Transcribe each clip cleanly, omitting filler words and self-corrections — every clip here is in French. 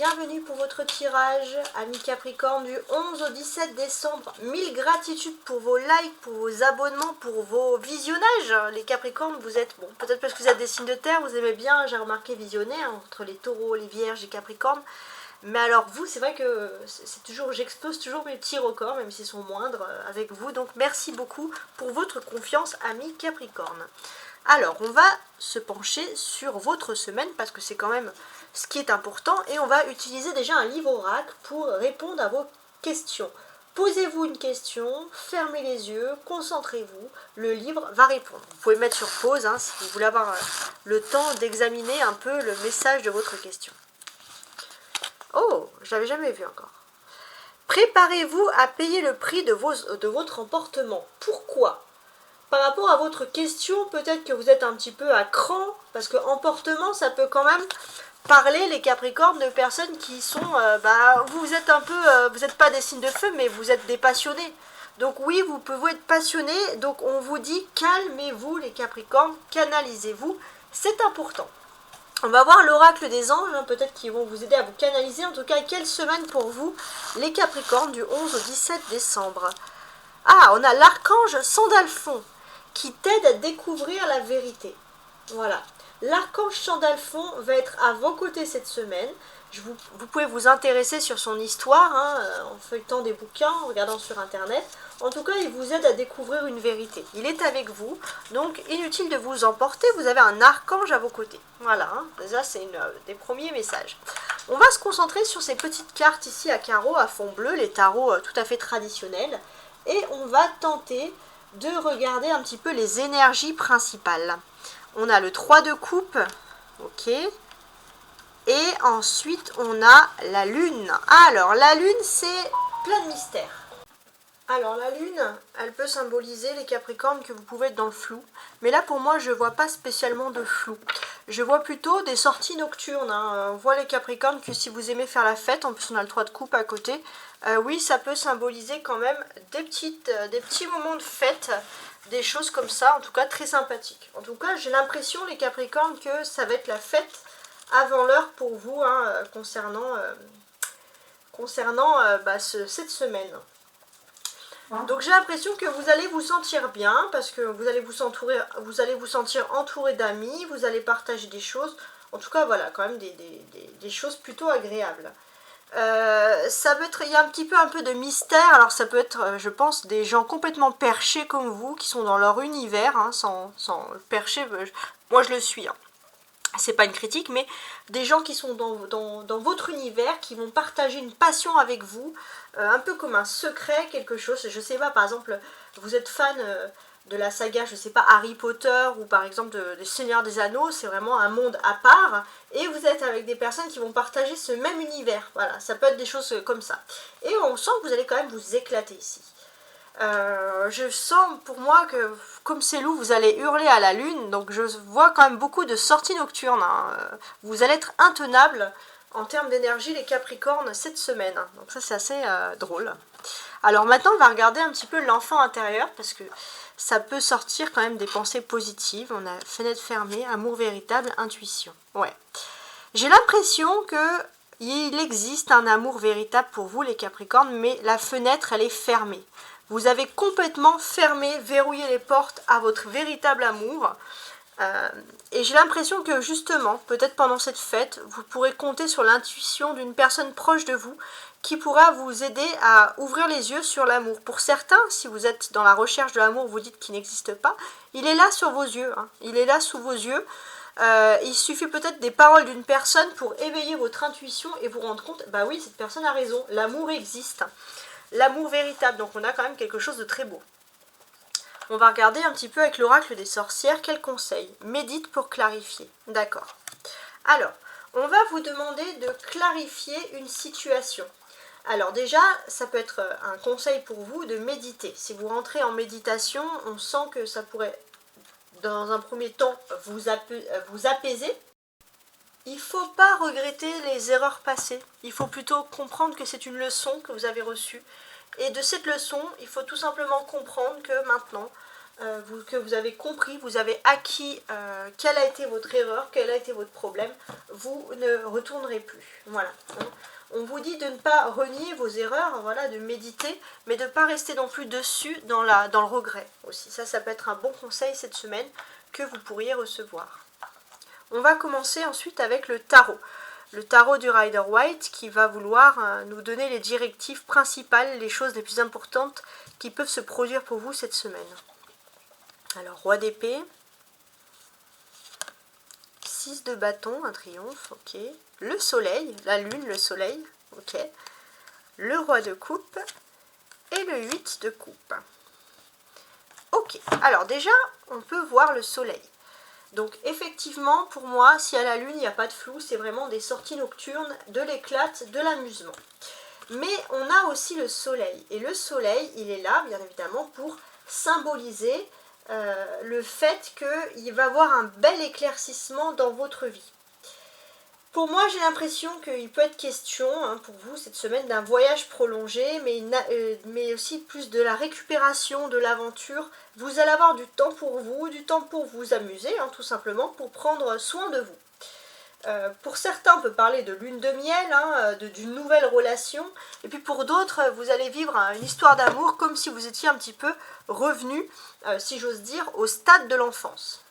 bienvenue pour votre tirage, amis Capricorne, du 11 au 17 décembre. Mille gratitudes pour vos likes, pour vos abonnements, pour vos visionnages. Les Capricornes, vous êtes, bon, peut-être parce que vous êtes des signes de terre, vous aimez bien, j'ai remarqué, visionner, hein, entre les taureaux, les vierges et Capricornes. Mais alors vous, c'est vrai que c'est toujours, j'explose toujours mes petits records, même s'ils sont moindres avec vous. Donc merci beaucoup pour votre confiance, amis Capricorne. Alors, on va se pencher sur votre semaine parce que c'est quand même ce qui est important et on va utiliser déjà un livre oracle pour répondre à vos questions. Posez-vous une question, fermez les yeux, concentrez-vous, le livre va répondre. Vous pouvez mettre sur pause hein, si vous voulez avoir le temps d'examiner un peu le message de votre question. Oh, je l'avais jamais vu encore. Préparez-vous à payer le prix de votre emportement. Pourquoi ? Par rapport à votre question, peut-être que vous êtes un petit peu à cran, parce que emportement, ça peut quand même parler, les Capricornes, de personnes qui sont, vous êtes un peu, vous n'êtes pas des signes de feu, mais vous êtes des passionnés. Donc oui, vous pouvez être passionnés, donc on vous dit, calmez-vous les Capricornes, canalisez-vous, c'est important. On va voir l'oracle des anges, hein, peut-être qu'ils vont vous aider à vous canaliser. En tout cas, quelle semaine pour vous, les Capricornes, du 11 au 17 décembre. Ah, on a l'archange Sandalphon, qui t'aide à découvrir la vérité. Voilà. L'archange Sandalphon va être à vos côtés cette semaine. Vous pouvez vous intéresser sur son histoire, hein, en feuilletant des bouquins, en regardant sur internet. En tout cas, il vous aide à découvrir une vérité. Il est avec vous, donc inutile de vous emporter, vous avez un archange à vos côtés. Voilà, hein, déjà c'est des premiers messages. On va se concentrer sur ces petites cartes ici à carreaux, à fond bleu, les tarots tout à fait traditionnels. Et on va tenter de regarder un petit peu les énergies principales. On a le 3 de coupe, ok. Et ensuite, on a la lune. Alors, la lune, c'est plein de mystères. Alors, la lune, elle peut symboliser les Capricornes que vous pouvez être dans le flou. Mais là, pour moi, je ne vois pas spécialement de flou. Je vois plutôt des sorties nocturnes. Hein. On voit les Capricornes que si vous aimez faire la fête, en plus on a le 3 de coupe à côté, oui, ça peut symboliser quand même des petits moments de fête, des choses comme ça, en tout cas très sympathiques. En tout cas, j'ai l'impression, les Capricornes, que ça va être la fête avant l'heure pour vous, hein, concernant cette semaine. Donc j'ai l'impression que vous allez vous sentir bien, parce que vous allez vous sentir entouré d'amis, vous allez partager des choses, en tout cas voilà, quand même des choses plutôt agréables. Ça peut être, il y a un peu de mystère, alors ça peut être, je pense, des gens complètement perchés comme vous, qui sont dans leur univers, hein, sans percher, moi je le suis, hein. C'est pas une critique, mais des gens qui sont dans votre univers, qui vont partager une passion avec vous, un peu comme un secret, quelque chose, je sais pas, par exemple, vous êtes fan de la saga, je sais pas, Harry Potter, ou par exemple des Seigneurs des Anneaux, c'est vraiment un monde à part, et vous êtes avec des personnes qui vont partager ce même univers, voilà, ça peut être des choses comme ça. Et on sent que vous allez quand même vous éclater ici. Je sens pour moi que comme c'est loup, vous allez hurler à la lune, donc je vois quand même beaucoup de sorties nocturnes, hein. Vous allez être intenable en termes d'énergie les Capricornes cette semaine, donc ça c'est assez drôle. Alors maintenant on va regarder un petit peu l'enfant intérieur, parce que ça peut sortir quand même des pensées positives. On a fenêtre fermée, amour véritable, intuition. Ouais. J'ai l'impression que il existe un amour véritable pour vous les Capricornes, mais la fenêtre elle est fermée. Vous avez complètement fermé, verrouillé les portes à votre véritable amour. Et j'ai l'impression que justement, peut-être pendant cette fête, vous pourrez compter sur l'intuition d'une personne proche de vous qui pourra vous aider à ouvrir les yeux sur l'amour. Pour certains, si vous êtes dans la recherche de l'amour, vous dites qu'il n'existe pas, il est là sur vos yeux, hein. Il est là sous vos yeux. Il suffit peut-être des paroles d'une personne pour éveiller votre intuition et vous rendre compte, bah oui, cette personne a raison, l'amour existe. L'amour véritable, donc on a quand même quelque chose de très beau. On va regarder un petit peu avec l'oracle des sorcières, quel conseil? Médite pour clarifier. D'accord. Alors, on va vous demander de clarifier une situation. Alors déjà, ça peut être un conseil pour vous de méditer. Si vous rentrez en méditation, on sent que ça pourrait, dans un premier temps, vous apaiser. Il ne faut pas regretter les erreurs passées. Il faut plutôt comprendre que c'est une leçon que vous avez reçue. Et de cette leçon, il faut tout simplement comprendre que maintenant, que vous avez compris, vous avez acquis quelle a été votre erreur, quel a été votre problème, vous ne retournerez plus. Voilà. On vous dit de ne pas renier vos erreurs, voilà, de méditer, mais de ne pas rester non plus dessus dans le regret aussi. Ça peut être un bon conseil cette semaine que vous pourriez recevoir. On va commencer ensuite avec le tarot. Le tarot du Rider-Waite qui va vouloir nous donner les directives principales, les choses les plus importantes qui peuvent se produire pour vous cette semaine. Alors, roi d'épée, 6 de bâton, un triomphe, ok. Le soleil, la lune, le soleil, ok. Le roi de coupe et le 8 de coupe. Ok, alors déjà, on peut voir le soleil. Donc effectivement, pour moi, si à la lune, il n'y a pas de flou, c'est vraiment des sorties nocturnes, de l'éclate, de l'amusement. Mais on a aussi le soleil. Et le soleil, il est là, bien évidemment, pour symboliser le fait qu'il va y avoir un bel éclaircissement dans votre vie. Pour moi, j'ai l'impression qu'il peut être question, pour vous, cette semaine, d'un voyage prolongé, mais aussi plus de la récupération, de l'aventure. Vous allez avoir du temps pour vous amuser, tout simplement, pour prendre soin de vous. Pour certains, on peut parler de lune de miel, d'une nouvelle relation. Et puis pour d'autres, vous allez vivre une histoire d'amour comme si vous étiez un petit peu revenu, si j'ose dire, au stade de l'enfance.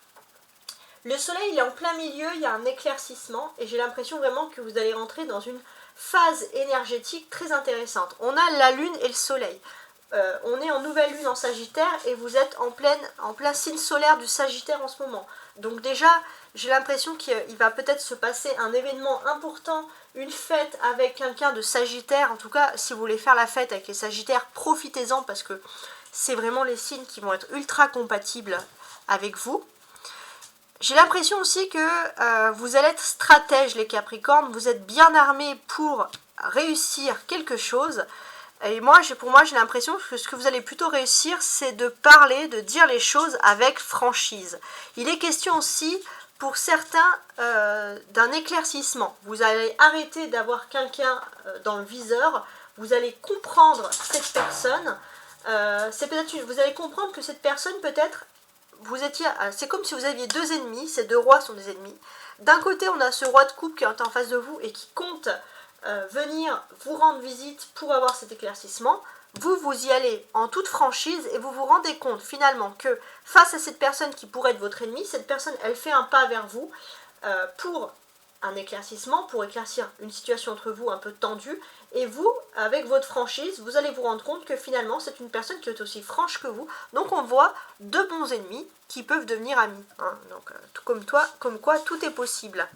Le soleil, il est en plein milieu, il y a un éclaircissement et j'ai l'impression vraiment que vous allez rentrer dans une phase énergétique très intéressante. On a la lune et le soleil. On est en nouvelle lune en Sagittaire et vous êtes en plein signe solaire du Sagittaire en ce moment. Donc déjà, j'ai l'impression qu'il va peut-être se passer un événement important, une fête avec quelqu'un de Sagittaire. En tout cas, si vous voulez faire la fête avec les Sagittaires, profitez-en parce que c'est vraiment les signes qui vont être ultra compatibles avec vous. J'ai l'impression aussi que vous allez être stratège les Capricornes, vous êtes bien armés pour réussir quelque chose. Et pour moi, j'ai l'impression que ce que vous allez plutôt réussir, c'est de parler, de dire les choses avec franchise. Il est question aussi, pour certains, d'un éclaircissement. Vous allez arrêter d'avoir quelqu'un dans le viseur, vous allez comprendre cette personne. Vous allez comprendre que cette personne, peut-être, c'est comme si vous aviez deux ennemis, ces deux rois sont des ennemis. D'un côté, on a ce roi de coupe qui est en face de vous et qui compte venir vous rendre visite pour avoir cet éclaircissement. Vous y allez en toute franchise et vous vous rendez compte finalement que face à cette personne qui pourrait être votre ennemi, cette personne, elle fait un pas vers vous pour un éclaircissement, pour éclaircir une situation entre vous un peu tendue. Et vous, avec votre franchise, vous allez vous rendre compte que finalement, c'est une personne qui est aussi franche que vous. Donc on voit deux bons ennemis qui peuvent devenir amis. Donc comme quoi, tout est possible.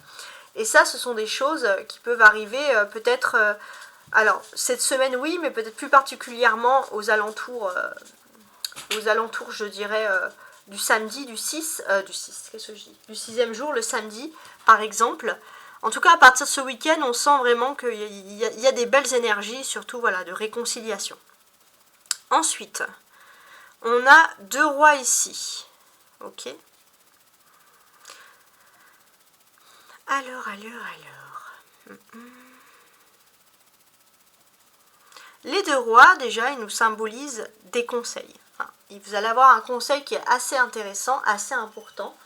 Et ça, ce sont des choses qui peuvent arriver peut-être... alors, cette semaine, oui, mais peut-être plus particulièrement aux alentours, je dirais, du samedi, du 6, qu'est-ce que je dis, du 6e jour, le samedi, par exemple. En tout cas, à partir de ce week-end, on sent vraiment qu'il y a des belles énergies, surtout voilà, de réconciliation. Ensuite, on a deux rois ici. Ok. Alors. Les deux rois, déjà, ils nous symbolisent des conseils. Vous allez avoir un conseil qui est assez intéressant, assez important.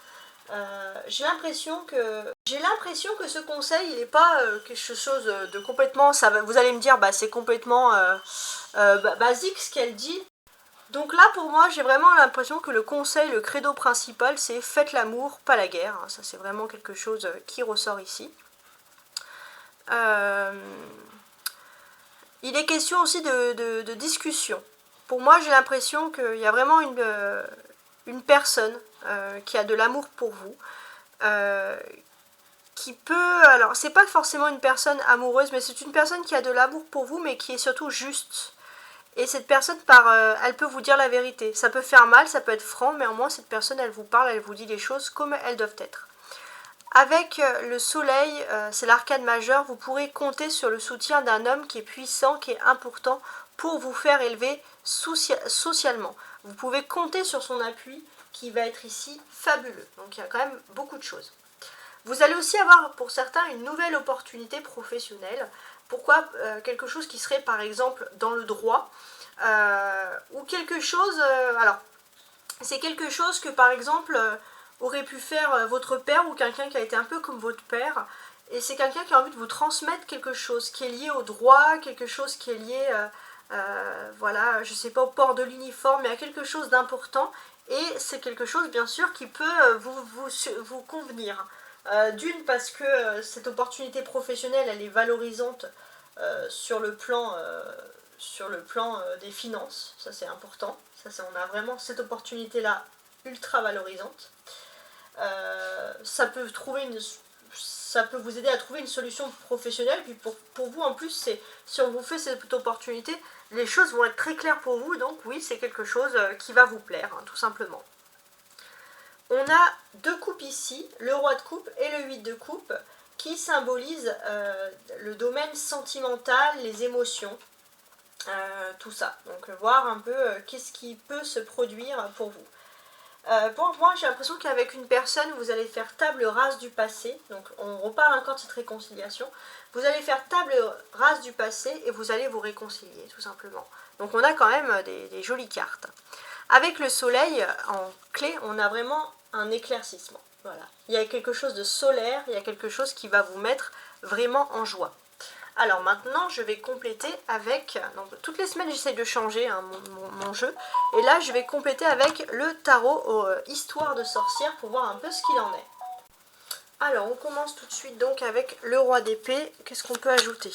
J'ai l'impression que ce conseil, il n'est pas quelque chose de complètement... vous allez me dire, c'est complètement basique ce qu'elle dit. Donc là, pour moi, j'ai vraiment l'impression que le conseil, le credo principal, c'est faites l'amour, pas la guerre. Ça, c'est vraiment quelque chose qui ressort ici. Il est question aussi de discussion. Pour moi, j'ai l'impression qu'il y a vraiment une personne qui a de l'amour pour vous, qui peut... Alors, c'est pas forcément une personne amoureuse, mais c'est une personne qui a de l'amour pour vous, mais qui est surtout juste. Et cette personne, elle peut vous dire la vérité. Ça peut faire mal, ça peut être franc, mais au moins, cette personne, elle vous parle, elle vous dit les choses comme elles doivent être. Avec le soleil, c'est l'arcane majeur, vous pourrez compter sur le soutien d'un homme qui est puissant, qui est important pour vous faire élever socialement. Vous pouvez compter sur son appui qui va être ici fabuleux. Donc il y a quand même beaucoup de choses. Vous allez aussi avoir pour certains une nouvelle opportunité professionnelle. Pourquoi quelque chose qui serait par exemple dans le droit ou quelque chose... alors, C'est quelque chose que par exemple aurait pu faire votre père ou quelqu'un qui a été un peu comme votre père. Et c'est quelqu'un qui a envie de vous transmettre quelque chose qui est lié au droit, quelque chose qui est lié, voilà, je sais pas, au port de l'uniforme, mais à quelque chose d'important. Et c'est quelque chose bien sûr qui peut vous convenir. D'une parce que cette opportunité professionnelle elle est valorisante sur le plan des finances, ça c'est important, on a vraiment cette opportunité là ultra valorisante. Ça peut vous aider à trouver une solution professionnelle, puis pour vous en plus si on vous fait cette opportunité, les choses vont être très claires pour vous, donc oui c'est quelque chose qui va vous plaire, hein, tout simplement. On a 2 coupes ici, le roi de coupe et le 8 de coupe, qui symbolisent le domaine sentimental, les émotions, tout ça. Donc voir un peu qu'est-ce qui peut se produire pour vous. Pour moi, j'ai l'impression qu'avec une personne, vous allez faire table rase du passé. Donc on reparle encore de cette réconciliation. Vous allez faire table rase du passé et vous allez vous réconcilier, tout simplement. Donc on a quand même des jolies cartes. Avec le soleil en clé, on a vraiment un éclaircissement. Voilà. Il y a quelque chose de solaire, il y a quelque chose qui va vous mettre vraiment en joie. Alors maintenant, je vais compléter avec... Donc, toutes les semaines, j'essaie de changer hein, mon jeu. Et là, je vais compléter avec le tarot Histoire de sorcière pour voir un peu ce qu'il en est. Alors, on commence tout de suite donc avec le roi d'épée. Qu'est-ce qu'on peut ajouter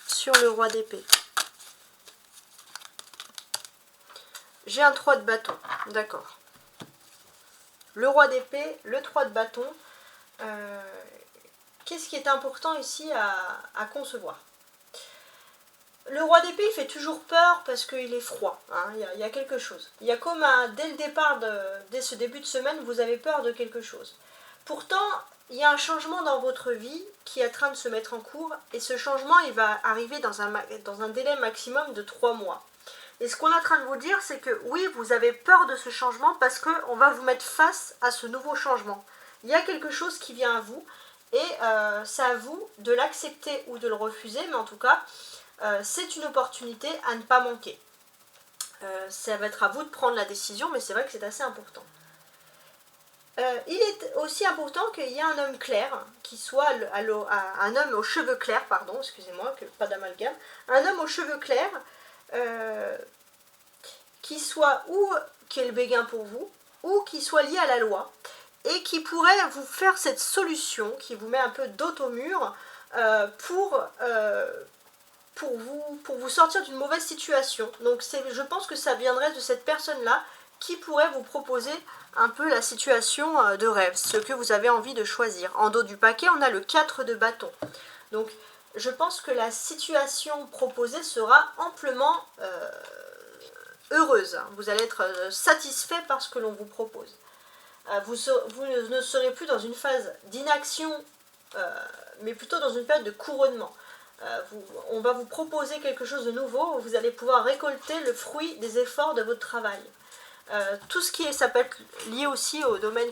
sur le roi d'épée? J'ai un 3 de bâton, d'accord. Le roi d'épée, le 3 de bâton. Qu'est-ce qui est important ici à concevoir? Le roi d'épée, il fait toujours peur parce qu'il est froid. Hein, il y a quelque chose. Il y a comme dès le départ, dès ce début de semaine, vous avez peur de quelque chose. Pourtant, il y a un changement dans votre vie qui est en train de se mettre en cours. Et ce changement, il va arriver dans un délai maximum de 3 mois. Et ce qu'on est en train de vous dire, c'est que oui, vous avez peur de ce changement parce qu'on va vous mettre face à ce nouveau changement. Il y a quelque chose qui vient à vous et c'est à vous de l'accepter ou de le refuser, mais en tout cas, c'est une opportunité à ne pas manquer. Ça va être à vous de prendre la décision, mais c'est vrai que c'est assez important. Il est aussi important qu'il y ait un homme clair, qui soit un homme aux cheveux clairs, pardon, excusez-moi, pas d'amalgame, un homme aux cheveux clairs, qui est le béguin pour vous, ou qui soit lié à la loi, et qui pourrait vous faire cette solution, qui vous met un peu dos au mur, pour vous sortir d'une mauvaise situation. Donc je pense que ça viendrait de cette personne-là, qui pourrait vous proposer un peu la situation de rêve, ce que vous avez envie de choisir. En dos du paquet, on a le 4 de bâton. Donc je pense que la situation proposée sera amplement heureuse. Vous allez être satisfait par ce que l'on vous propose. Vous ne serez plus dans une phase d'inaction, mais plutôt dans une période de couronnement. On va vous proposer quelque chose de nouveau, où vous allez pouvoir récolter le fruit des efforts de votre travail. Tout ce ça peut être lié aussi au domaine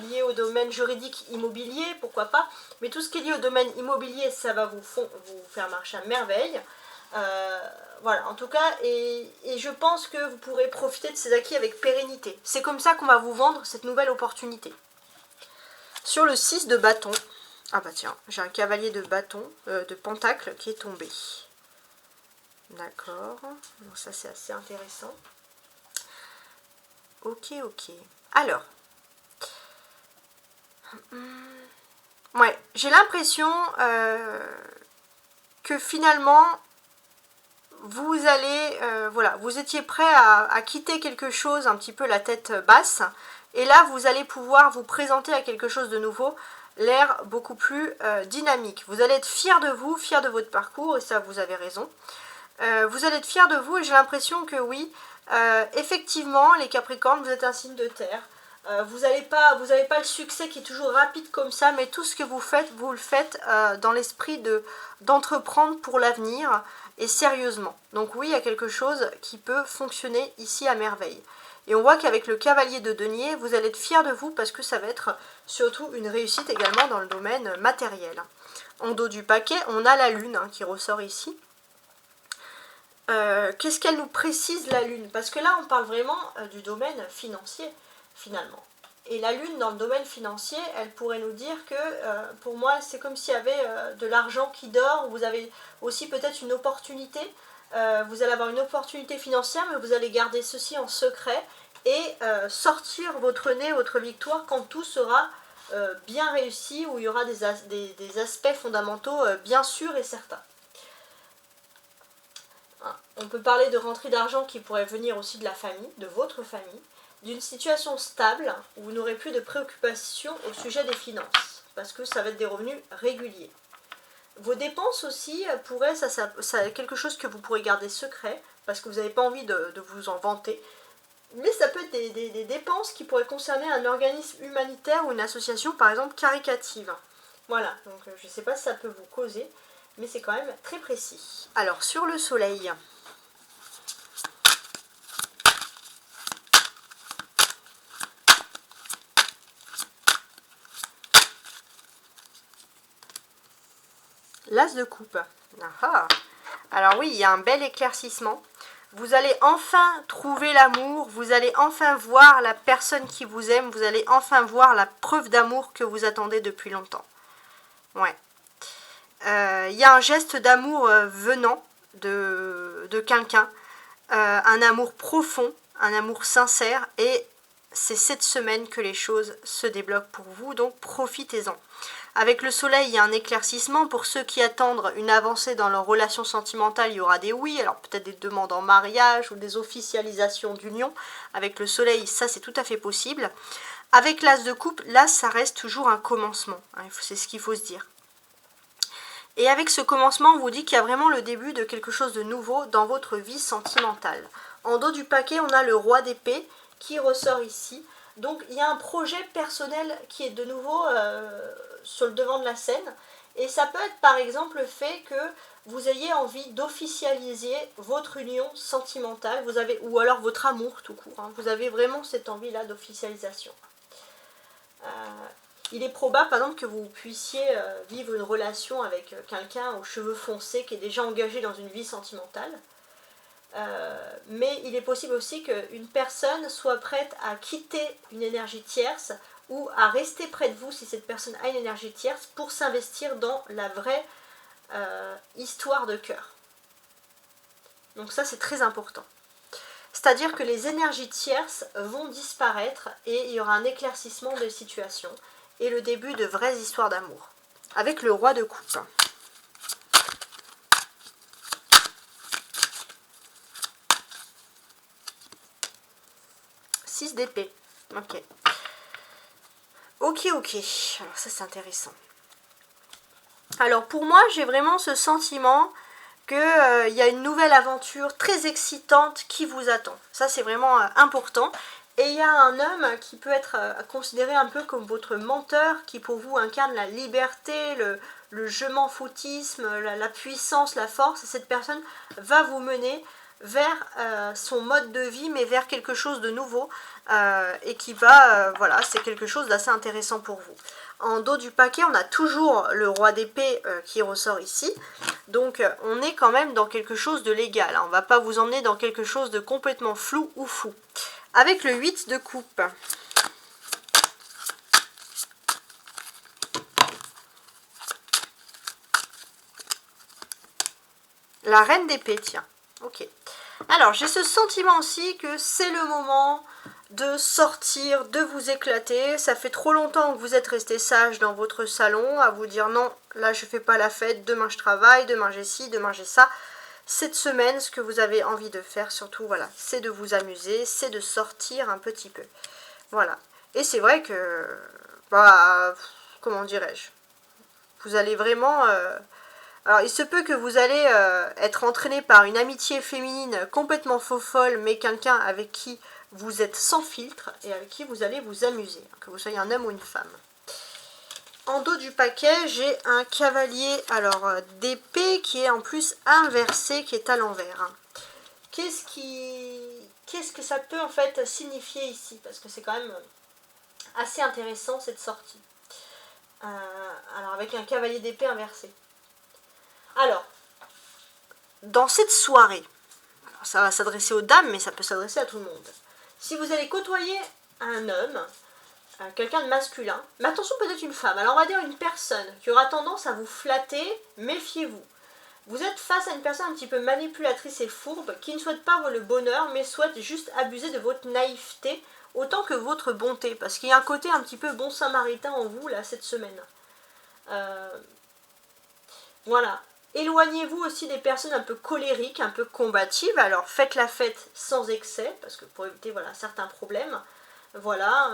lié au domaine juridique immobilier, pourquoi pas, mais tout ce qui est lié au domaine immobilier, ça va vous faire marcher à merveille. Voilà, en tout cas, et je pense que vous pourrez profiter de ces acquis avec pérennité. C'est comme ça qu'on va vous vendre cette nouvelle opportunité. Sur le 6 de bâton, ah bah tiens, j'ai un cavalier de bâton, de pentacle qui est tombé. D'accord, donc ça c'est assez intéressant. Ok. Alors, ouais, j'ai l'impression que finalement, vous allez, voilà, vous étiez prêt à quitter quelque chose, un petit peu la tête basse, et là, vous allez pouvoir vous présenter à quelque chose de nouveau, l'air beaucoup plus dynamique. Vous allez être fier de vous, fier de votre parcours, et ça, vous avez raison. Vous allez être fier de vous, et j'ai l'impression que oui, effectivement, les Capricornes, vous êtes un signe de terre. Vous n'avez pas le succès qui est toujours rapide comme ça, mais tout ce que vous le faites dans l'esprit d'entreprendre pour l'avenir et sérieusement. Donc oui, il y a quelque chose qui peut fonctionner ici à merveille. Et on voit qu'avec le cavalier de denier, vous allez être fier de vous parce que ça va être surtout une réussite également dans le domaine matériel. En dos du paquet, on a la lune qui ressort ici. qu'est-ce qu'elle nous précise la Lune? Parce que là, on parle vraiment du domaine financier, finalement. Et la Lune, dans le domaine financier, elle pourrait nous dire que, pour moi, c'est comme s'il y avait de l'argent qui dort. Vous avez aussi peut-être une opportunité. Vous allez avoir une opportunité financière, mais vous allez garder ceci en secret et sortir votre nez, votre victoire, quand tout sera bien réussi, où il y aura des aspects fondamentaux bien sûrs et certains. On peut parler de rentrée d'argent qui pourrait venir aussi de la famille, de votre famille, d'une situation stable où vous n'aurez plus de préoccupations au sujet des finances, parce que ça va être des revenus réguliers. Vos dépenses aussi pourraient, ça quelque chose que vous pourrez garder secret, parce que vous n'avez pas envie de vous en vanter, mais ça peut être des dépenses qui pourraient concerner un organisme humanitaire ou une association, par exemple, caritative. Voilà, donc je ne sais pas si ça peut vous causer, mais c'est quand même très précis. Alors, sur le soleil, l'as de coupe. Ah. Alors oui, il y a un bel éclaircissement. Vous allez enfin trouver l'amour, vous allez enfin voir la personne qui vous aime, vous allez enfin voir la preuve d'amour que vous attendez depuis longtemps. Ouais. Il y a un geste d'amour venant de quelqu'un, un amour profond, un amour sincère, et c'est cette semaine que les choses se débloquent pour vous, donc profitez-en. Avec le soleil, il y a un éclaircissement. Pour ceux qui attendent une avancée dans leur relation sentimentale, il y aura des oui, alors peut-être des demandes en mariage ou des officialisations d'union. Avec le soleil, ça c'est tout à fait possible. Avec l'as de coupe, là ça reste toujours un commencement, hein, c'est ce qu'il faut se dire. Et avec ce commencement, on vous dit qu'il y a vraiment le début de quelque chose de nouveau dans votre vie sentimentale. En dos du paquet, on a le roi d'épée qui ressort ici. Donc il y a un projet personnel qui est de nouveau sur le devant de la scène. Et ça peut être par exemple le fait que vous ayez envie d'officialiser votre union sentimentale, ou alors votre amour tout court. Hein. Vous avez vraiment cette envie-là d'officialisation. Il est probable par exemple que vous puissiez vivre une relation avec quelqu'un aux cheveux foncés qui est déjà engagé dans une vie sentimentale. Mais il est possible aussi qu'une personne soit prête à quitter une énergie tierce ou à rester près de vous si cette personne a une énergie tierce pour s'investir dans la vraie histoire de cœur. Donc ça c'est très important. C'est-à-dire que les énergies tierces vont disparaître et il y aura un éclaircissement de situation et le début de vraies histoires d'amour. Avec le roi de coupe. 6 d'épée. Ok. Ok. Alors ça c'est intéressant. Alors pour moi j'ai vraiment ce sentiment qu'il y a une nouvelle aventure très excitante qui vous attend. Ça c'est vraiment important. Et il y a un homme qui peut être considéré un peu comme votre menteur, qui pour vous incarne la liberté, le je m'en foutisme, la puissance, la force. Et cette personne va vous mener vers son mode de vie, mais vers quelque chose de nouveau. Et qui va, voilà, c'est quelque chose d'assez intéressant pour vous. En dos du paquet, on a toujours le roi d'épée qui ressort ici. Donc on est quand même dans quelque chose de légal. Hein. On ne va pas vous emmener dans quelque chose de complètement flou ou fou. Avec le 8 de coupe. La reine d'épée, tiens. Ok. Alors, j'ai ce sentiment aussi que c'est le moment de sortir, de vous éclater. Ça fait trop longtemps que vous êtes resté sage dans votre salon, à vous dire non, là je fais pas la fête, demain je travaille, demain j'ai ci, demain j'ai ça. Cette semaine, ce que vous avez envie de faire, surtout, voilà, c'est de vous amuser, c'est de sortir un petit peu. Voilà. Et c'est vrai que, bah, comment dirais-je, vous allez vraiment... alors, il se peut que vous allez être entraîné par une amitié féminine complètement faux-folle, mais quelqu'un avec qui vous êtes sans filtre et avec qui vous allez vous amuser, que vous soyez un homme ou une femme. En dos du paquet, j'ai un cavalier d'épée qui est en plus inversé, qui est à l'envers. Qu'est-ce que ça peut en fait signifier ici? Parce que c'est quand même assez intéressant cette sortie. Alors avec un cavalier d'épée inversé. Alors, dans cette soirée, ça va s'adresser aux dames, mais ça peut s'adresser à tout le monde. Si vous allez côtoyer un homme, quelqu'un de masculin, mais attention peut-être une femme, alors on va dire une personne qui aura tendance à vous flatter, méfiez-vous. Vous êtes face à une personne un petit peu manipulatrice et fourbe, qui ne souhaite pas le bonheur, mais souhaite juste abuser de votre naïveté, autant que votre bonté, parce qu'il y a un côté un petit peu bon samaritain en vous, là, cette semaine. Voilà. Éloignez-vous aussi des personnes un peu colériques, un peu combatives, alors faites la fête sans excès, parce que pour éviter voilà, certains problèmes. Voilà.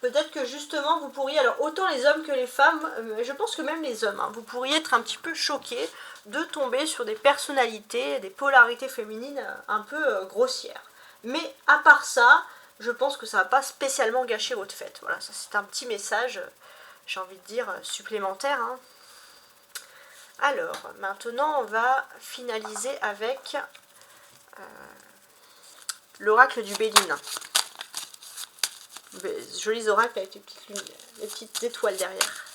Peut-être que justement vous pourriez, alors autant les hommes que les femmes, je pense que même les hommes, hein, vous pourriez être un petit peu choqués de tomber sur des personnalités, des polarités féminines un peu grossières. Mais à part ça, je pense que ça ne va pas spécialement gâcher votre fête. Voilà, ça c'est un petit message, j'ai envie de dire, supplémentaire. Hein. Alors, maintenant on va finaliser avec l'oracle du Béline. Jolis oracles avec les petites étoiles derrière.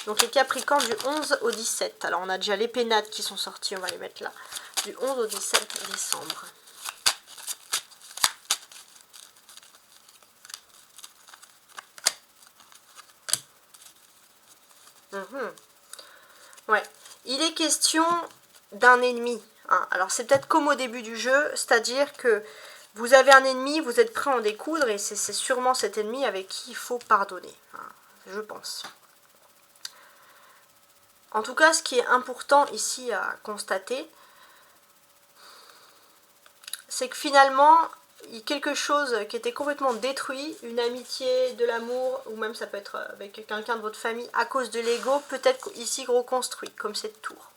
Donc les Capricornes du 11 au 17. Alors on a déjà les pénates qui sont sortis, on va les mettre là. Du 11 au 17 décembre. Ouais. Il est question d'un ennemi. Hein. Alors c'est peut-être comme au début du jeu, c'est-à-dire que vous avez un ennemi, vous êtes prêt à en découdre et c'est sûrement cet ennemi avec qui il faut pardonner, hein, je pense. En tout cas, ce qui est important ici à constater, c'est que finalement, il y a quelque chose qui était complètement détruit, une amitié, de l'amour, ou même ça peut être avec quelqu'un de votre famille, à cause de l'ego, peut-être ici reconstruit, comme cette tour.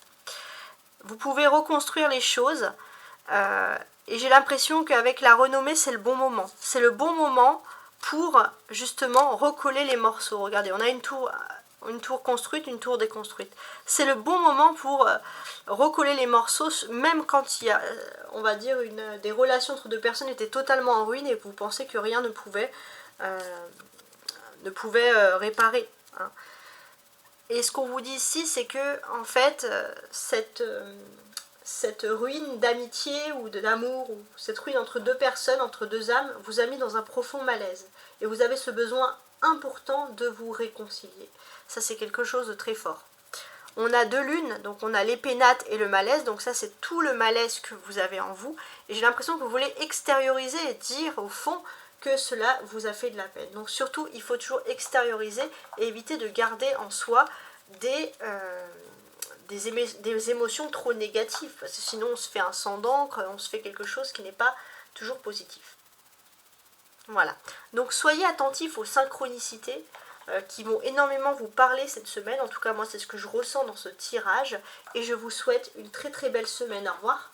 Vous pouvez reconstruire les choses, et j'ai l'impression qu'avec la renommée, c'est le bon moment. C'est le bon moment pour justement recoller les morceaux. Regardez, on a une tour construite, une tour déconstruite. C'est le bon moment pour recoller les morceaux, même quand il y a, on va dire, des relations entre deux personnes étaient totalement en ruine et vous pensez que rien ne pouvait réparer. Hein. Et ce qu'on vous dit ici, c'est que en fait, cette ruine d'amitié ou d'amour, ou cette ruine entre deux personnes, entre deux âmes, vous a mis dans un profond malaise. Et vous avez ce besoin important de vous réconcilier. Ça, c'est quelque chose de très fort. On a deux lunes, donc on a les pénates et le malaise, donc ça, c'est tout le malaise que vous avez en vous. Et j'ai l'impression que vous voulez extérioriser et dire, au fond, que cela vous a fait de la peine. Donc surtout, il faut toujours extérioriser et éviter de garder en soi des émotions trop négatives, parce que sinon on se fait un sang d'encre, on se fait quelque chose qui n'est pas toujours positif. Voilà, donc soyez attentifs aux synchronicités qui vont énormément vous parler cette semaine, en tout cas moi c'est ce que je ressens dans ce tirage, et je vous souhaite une très très belle semaine, au revoir.